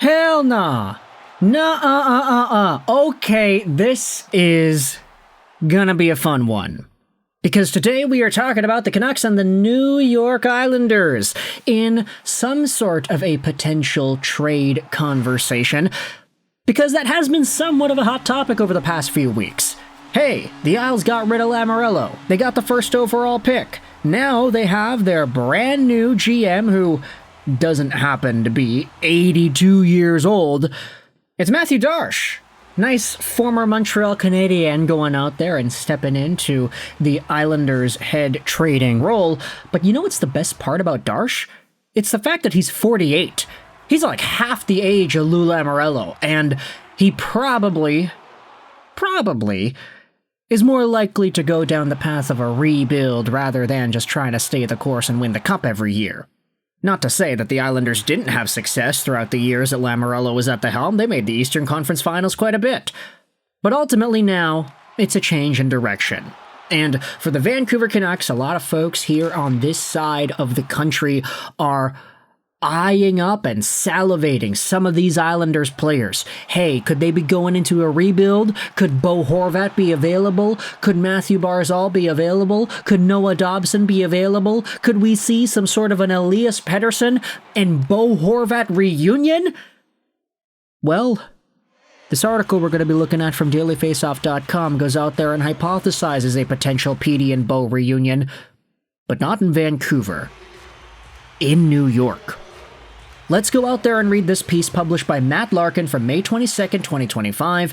Hell nah. Okay, this is gonna be a fun one. Because today we are talking about the Canucks and the New York Islanders in some sort of a potential trade conversation, because that has been somewhat of a hot topic over the past few weeks. Hey, the Isles got rid of Lamoriello. They got the first overall pick. Now they have their brand new GM who doesn't happen to be 82 years old. It's Mathew Barzal. Nice former Montreal Canadiens going out there and stepping into the Islanders' head trading role. But you know what's the best part about Barzal? It's the fact that he's 48. He's like half the age of Lou Lamoriello, and he probably is more likely to go down the path of a rebuild rather than just trying to stay the course and win the cup every year. Not to say that the Islanders didn't have success throughout the years that Lamoriello was at the helm. They made the Eastern Conference Finals quite a bit. But ultimately now, it's a change in direction. And for the Vancouver Canucks, a lot of folks here on this side of the country are eyeing up and salivating some of these Islanders players. Hey, could they be going into a rebuild? Could Bo Horvat be available? Could Mathew Barzal be available? Could Noah Dobson be available? Could we see some sort of an Elias Pettersson and Bo Horvat reunion? Well, this article we're going to be looking at from dailyfaceoff.com goes out there and hypothesizes a potential Petey and Bo reunion, but not in Vancouver, in New York. Let's go out there and read this piece published by Matt Larkin from May 22nd, 2025.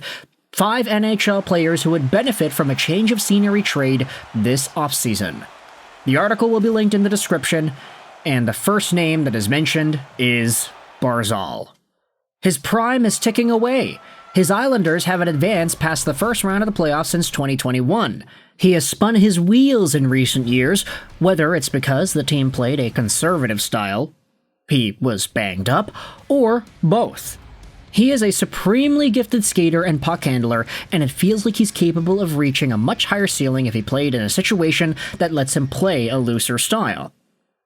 5 NHL players who would benefit from a change of scenery trade this offseason. The article will be linked in the description, and the first name that is mentioned is Barzal. His prime is ticking away. His Islanders haven't advanced past the first round of the playoffs since 2021. He has spun his wheels in recent years, whether it's because the team played a conservative style, he was banged up, or both. He is a supremely gifted skater and puck handler, and it feels like he's capable of reaching a much higher ceiling if he played in a situation that lets him play a looser style.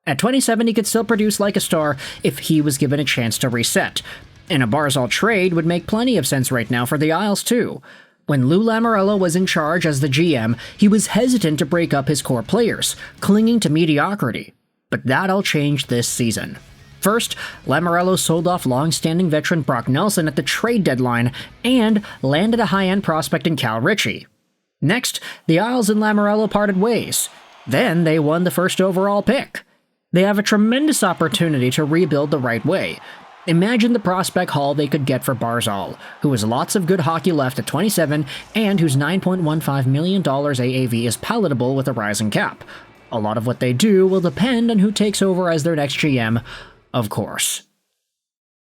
At 27, he could still produce like a star if he was given a chance to reset, and a Barzal trade would make plenty of sense right now for the Isles too. When Lou Lamoriello was in charge as the GM, he was hesitant to break up his core players, clinging to mediocrity. But that all changed this season. First, Lamoriello sold off long-standing veteran Brock Nelson at the trade deadline and landed a high-end prospect in Cal Ritchie. Next, the Isles and Lamoriello parted ways. Then they won the first overall pick. They have a tremendous opportunity to rebuild the right way. Imagine the prospect haul they could get for Barzal, who has lots of good hockey left at 27 and whose $9.15 million AAV is palatable with a rising cap. A lot of what they do will depend on who takes over as their next GM, of course.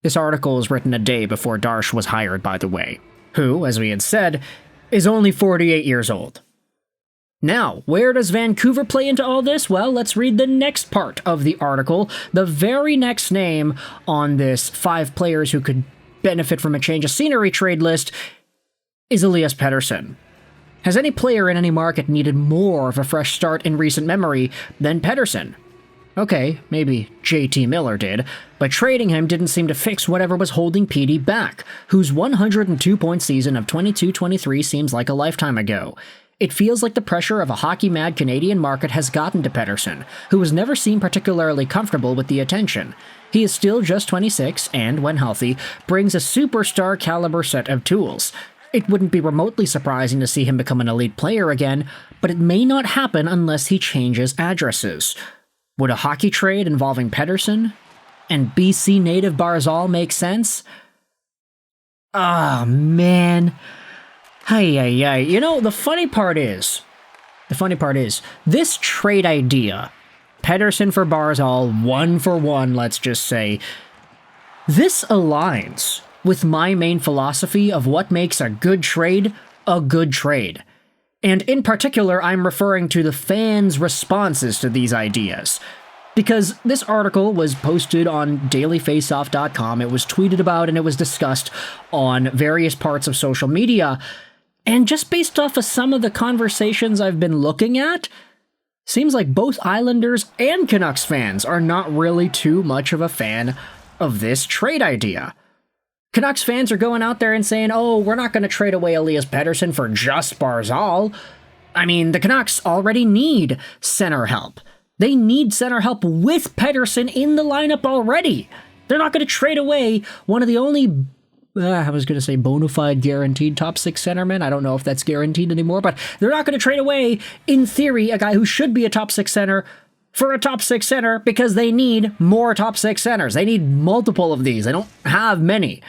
This article was written a day before Barzal was hired, by the way, who, as we had said, is only 48 years old. Now, where does Vancouver play into all this? Well, let's read the next part of the article. The very next name on this 5 players who could benefit from a change of scenery trade list is Elias Pettersson. Has any player in any market needed more of a fresh start in recent memory than Pettersson? Okay, maybe JT Miller did, but trading him didn't seem to fix whatever was holding Petey back, whose 102-point season of 22-23 seems like a lifetime ago. It feels like the pressure of a hockey-mad Canadian market has gotten to Pettersson, who has never seemed particularly comfortable with the attention. He is still just 26 and, when healthy, brings a superstar-caliber set of tools. It wouldn't be remotely surprising to see him become an elite player again, but it may not happen unless he changes addresses. Would a hockey trade involving Pettersson and BC native Barzal make sense? Ah, man. Hey. You know, the funny part is, this trade idea, Pettersson for Barzal, 1-for-1, let's just say, this aligns with my main philosophy of what makes a good trade a good trade. And in particular, I'm referring to the fans' responses to these ideas. Because this article was posted on dailyfaceoff.com, it was tweeted about, and it was discussed on various parts of social media. And just based off of some of the conversations I've been looking at, seems like both Islanders and Canucks fans are not really too much of a fan of this trade idea. Canucks fans are going out there and saying, oh, we're not going to trade away Elias Pettersson for just Barzal. I mean, the Canucks already need center help. They need center help with Pettersson in the lineup already. They're not going to trade away one of the only, I was going to say bona fide guaranteed top six centermen. I don't know if that's guaranteed anymore, but they're not going to trade away, in theory, a guy who should be a top six center for a top six center because they need more top six centers. They need multiple of these. They don't have many.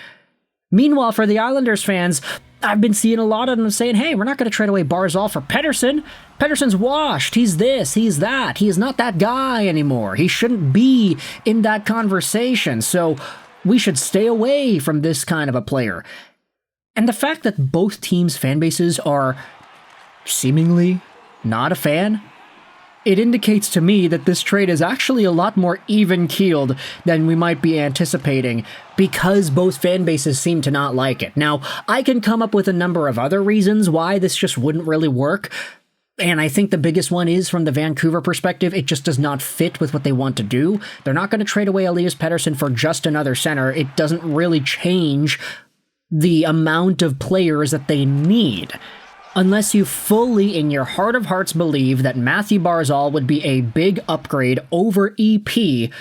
Meanwhile, for the Islanders fans, I've been seeing a lot of them saying, hey, we're not going to trade away Barzal for Pettersson. Pettersson's washed. He's this, he's that. He is not that guy anymore. He shouldn't be in that conversation. So we should stay away from this kind of a player. And the fact that both teams' fan bases are seemingly not a fan, it indicates to me that this trade is actually a lot more even-keeled than we might be anticipating because both fan bases seem to not like it. Now, I can come up with a number of other reasons why this just wouldn't really work, and I think the biggest one is from the Vancouver perspective, it just does not fit with what they want to do. They're not going to trade away Elias Pettersson for just another center. It doesn't really change the amount of players that they need. Unless you fully, in your heart of hearts, believe that Mathew Barzal would be a big upgrade over EP,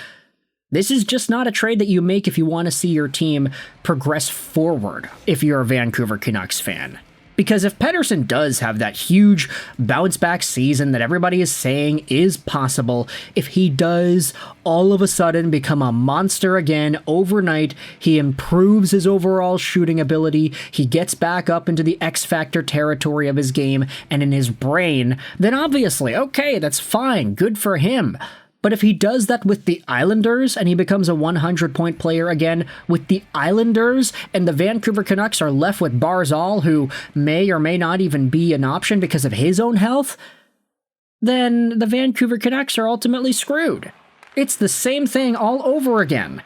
this is just not a trade that you make if you want to see your team progress forward, if you're a Vancouver Canucks fan. Because if Pettersson does have that huge bounce-back season that everybody is saying is possible, if he does all of a sudden become a monster again overnight, he improves his overall shooting ability, he gets back up into the X-Factor territory of his game and in his brain, then obviously, okay, that's fine, good for him. But if he does that with the Islanders and he becomes a 100-point player again with the Islanders and the Vancouver Canucks are left with Barzal, who may or may not even be an option because of his own health, then the Vancouver Canucks are ultimately screwed. It's the same thing all over again.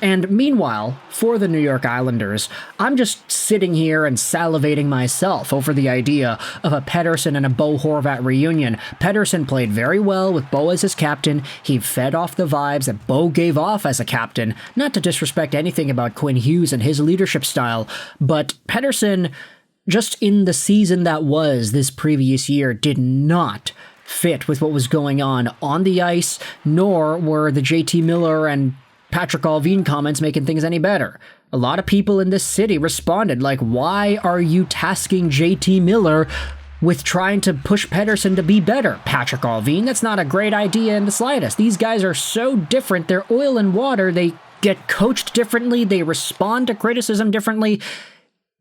And meanwhile, for the New York Islanders, I'm just sitting here and salivating myself over the idea of a Pettersson and a Bo Horvat reunion. Pettersson played very well with Bo as his captain. He fed off the vibes that Bo gave off as a captain. Not to disrespect anything about Quinn Hughes and his leadership style, but Pettersson, just in the season that was this previous year, did not fit with what was going on the ice, nor were the JT Miller and Patrick Allvin comments making things any better. A lot of people in this city responded like, why are you tasking JT Miller with trying to push Pettersson to be better? Patrick Allvin, that's not a great idea in the slightest. These guys are so different. They're oil and water. They get coached differently. They respond to criticism differently.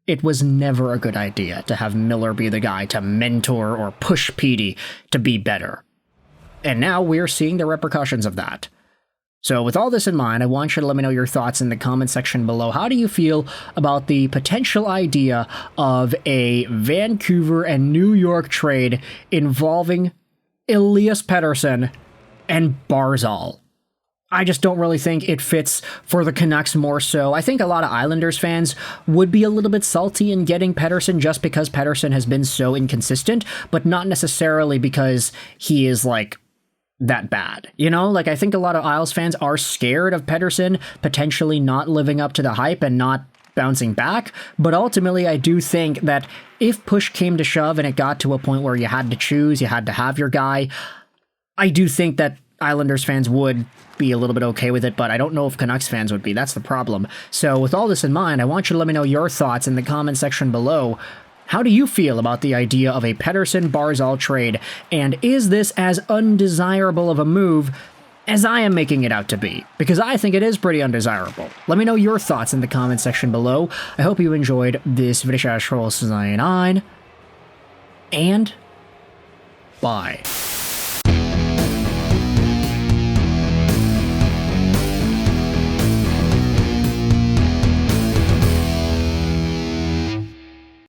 It was never a good idea to have Miller be the guy to mentor or push Petey to be better. And now we're seeing the repercussions of that. So with all this in mind, I want you to let me know your thoughts in the comment section below. How do you feel about the potential idea of a Vancouver and New York trade involving Elias Pettersson and Barzal? I just don't really think it fits for the Canucks more so. I think a lot of Islanders fans would be a little bit salty in getting Pettersson just because Pettersson has been so inconsistent, but not necessarily because he is like that bad. You know, like I think a lot of Isles fans are scared of Pettersson potentially not living up to the hype and not bouncing back, but ultimately I do think that if push came to shove and it got to a point where you had to choose, you had to have your guy, I do think that Islanders fans would be a little bit okay with it, but I don't know if Canucks fans would be. That's the problem. So with all this in mind, I want you to let me know your thoughts in the comment section below. How do you feel about the idea of a Pettersson-Barzal trade, and is this as undesirable of a move as I am making it out to be? Because I think it is pretty undesirable. Let me know your thoughts in the comment section below. I hope you enjoyed this video. Zayne, and bye.